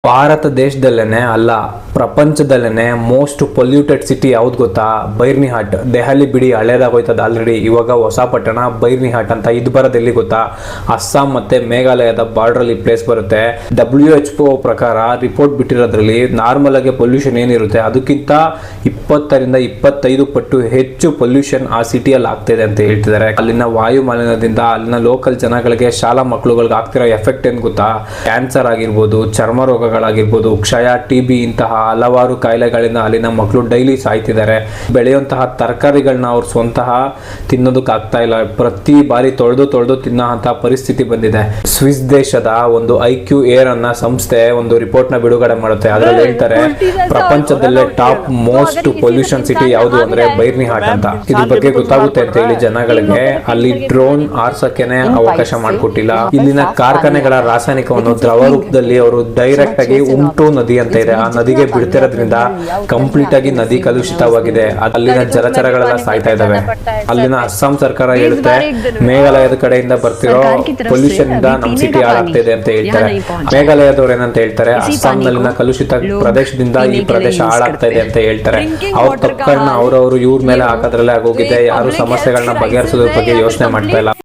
ಭಾರತ ದೇಶದಲ್ಲೇನೆ ಅಲ್ಲ, ಪ್ರಪಂಚದಲ್ಲೇನೆ most polluted city ಯಾವ್ದು ಗೊತ್ತಾ? ಬೈರ್ನಿಹಾಟ್. ದೆಹಲಿ ಬಿಡಿ, ಹಳೇದಾಗೋಯ್ತದ ಆಲ್ರೆಡಿ. ಇವಾಗ ಹೊಸ ಪಟ್ಟಣ ಬೈರ್ನಿಹಾಟ್ ಅಂತ. ಇದು ಬರೋದು ಎಲ್ಲಿ ಗೊತ್ತಾ? ಅಸ್ಸಾಂ ಮತ್ತೆ ಮೇಘಾಲಯದ ಬಾರ್ಡರ್ ಅಲ್ಲಿ ಪ್ಲೇಸ್ ಬರುತ್ತೆ. WHO ಪ್ರಕಾರ ರಿಪೋರ್ಟ್ ಬಿಟ್ಟಿರೋದ್ರಲ್ಲಿ ನಾರ್ಮಲ್ ಆಗಿ ಪೊಲ್ಯೂಷನ್ ಏನಿರುತ್ತೆ ಅದಕ್ಕಿಂತ 20 ರಿಂದ 25 ಪಟ್ಟು ಹೆಚ್ಚು ಪೊಲ್ಯೂಷನ್ ಆ ಸಿಟಿಯಲ್ಲಿ ಆಗ್ತಿದೆ ಅಂತ ಹೇಳ್ತಿದ್ದಾರೆ. ಅಲ್ಲಿನ ವಾಯು ಮಾಲಿನ್ಯದಿಂದ ಅಲ್ಲಿನ ಲೋಕಲ್ ಜನಗಳಿಗೆ, ಶಾಲಾ ಮಕ್ಕಳುಗಳಿಗೆ ಆಗ್ತಿರೋ ಎಫೆಕ್ಟ್ ಏನ್ ಗೊತ್ತಾ? ಕ್ಯಾನ್ಸರ್ ಆಗಿರ್ಬೋದು, ಚರ್ಮ ರೋಗಗಳಾಗಿರ್ಬೋದು, ಕ್ಷಯ, TB ಇಂತಹ ಹಲವಾರು ಕಾಯಿಲೆಗಳಿಂದ ಅಲ್ಲಿನ ಮಕ್ಕಳು ಡೈಲಿ ಸಾಯ್ತಿದ್ದಾರೆ. ಬೆಳೆಯುವಂತಹ ತರಕಾರಿಗಳನ್ನ ಅವ್ರು ಸ್ವಂತ ತಿನ್ನೋದಕ್ಕೆ ಆಗ್ತಾ ಇಲ್ಲ. ಪ್ರತಿ ಬಾರಿ ತೊಳೆದು ತಿನ್ನೋಂತಹ ಪರಿಸ್ಥಿತಿ ಬಂದಿದೆ. ಸ್ವಿಸ್ ದೇಶದ ಒಂದು IQAir ಅನ್ನ ಸಂಸ್ಥೆ ಒಂದು ರಿಪೋರ್ಟ್ ನ ಬಿಡುಗಡೆ ಮಾಡುತ್ತೆ. ಅದರಲ್ಲಿ ಹೇಳ್ತಾರೆ ಪ್ರಪಂಚದಲ್ಲೇ ಟಾಪ್ ಮೋಸ್ಟ್ ಪೊಲ್ಯೂಷನ್ ಸಿಟಿ ಯಾವುದು ಅಂದ್ರೆ ಬೈರ್ನಿಹಾಟ್ ಅಂತ. ಇದ್ರ ಬಗ್ಗೆ ಗೊತ್ತಾಗುತ್ತೆ ಅಂತ ಹೇಳಿ ಜನಗಳಿಗೆ ಅಲ್ಲಿ ಡ್ರೋನ್ ಆರ್ಸಕ್ಕೆನೆ ಅವಕಾಶ ಮಾಡಿಕೊಟ್ಟಿಲ್ಲ. ಇಲ್ಲಿನ ಕಾರ್ಖಾನೆಗಳ ರಾಸಾಯನಿಕವನ್ನು ದ್ರವ ರೂಪದಲ್ಲಿ ಅವರು ಡೈರೆಕ್ಟ್ ಆಗಿ ಉಂಟು ನದಿ ಅಂತ ಇದೆ, ಆ ನದಿಗೆ ಬಿಡ್ತಿರೋದ್ರಿಂದ ಕಂಪ್ಲೀಟ್ ಆಗಿ ನದಿ ಕಲುಷಿತವಾಗಿದೆ. ಅಲ್ಲಿನ ಜಲಚರಗಳೆಲ್ಲ ಸಾಯ್ತಾ ಇದಾವೆ. ಅಲ್ಲಿನ ಅಸ್ಸಾಂ ಸರ್ಕಾರ ಹೇಳುತ್ತೆ ಮೇಘಾಲಯದ ಕಡೆಯಿಂದ ಬರ್ತಿರೋ ಪೊಲ್ಯೂಷನ್ ಇಂದ ನಮ್ ಸಿಟಿ ಹಾಳಾಗ್ತಾ ಇದೆ ಅಂತ ಹೇಳ್ತಾರೆ. ಮೇಘಾಲಯದವ್ರು ಏನಂತ ಹೇಳ್ತಾರೆ, ಅಸ್ಸಾಂನಲ್ಲಿನ ಕಲುಷಿತ ಪ್ರದೇಶದಿಂದ ಈ ಪ್ರದೇಶ ಹಾಳಾಗ್ತಾ ಇದೆ ಅಂತ ಹೇಳ್ತಾರೆ. ಅವ್ರ ತಪ್ಪುಗಳನ್ನ ಅವ್ರವ್ರು ಇವ್ರ ಮೇಲೆ ಹಾಕೋದ್ರಲ್ಲೇ ಆಗೋಗಿದೆ. ಯಾರು ಸಮಸ್ಯೆಗಳನ್ನ ಬಗೆಹರಿಸೋದ್ರ ಬಗ್ಗೆ ಯೋಚನೆ ಮಾಡ್ತಾ ಇಲ್ಲ.